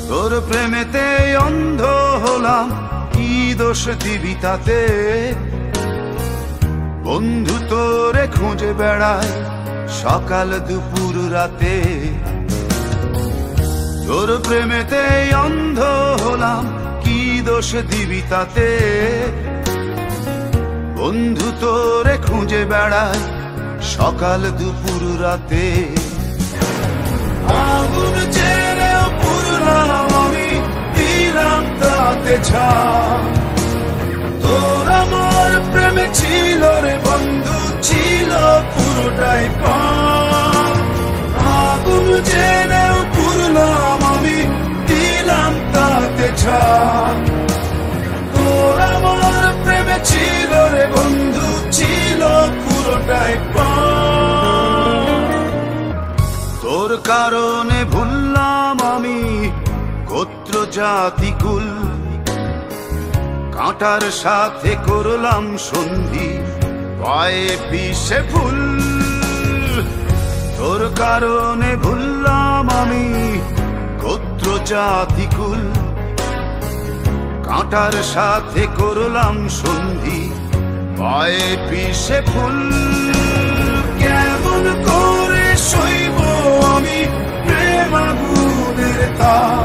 তোর প্রেমেতে অন্ধ হলাম, কি দোষ দিবি তাতে? বন্ধু তোরে খুঁজে বেড়ায় সকাল দুপুর রাতে। তোর প্রেমেতে অন্ধ হলাম, কি দোষ দিবি তাতে? বন্ধু তোরে খুঁজে বেড়ায় সকাল দুপুর রাতে। আগুন ছেড়েও পুরলাম আমি, দিলাম তাতে ছাপ। তোর আমার প্রেমে ছিল রে বন্ধু, ছিল পুরোটাই পাপ। আগুন ছেড়েও পুরলাম আমি, দিলাম তাতে ছাপ। তোর আমার প্রেমে ছিল রে বন্ধু, ছিল পুরোটাই পাপ। তোর কারণে ভুললাম আমি গোত্র জাতি কুল, কাঁটার সাথে করলাম সন্ধি, পায়ে পিষে ফুল। তোর কারণে ভুললাম আমি গোত্র জাতি কুল, কাঁটার সাথে করলাম সন্ধি, পায়ে পিষে ফুল। কেমন করে সইব আমি প্রেম আগুনের তাপ?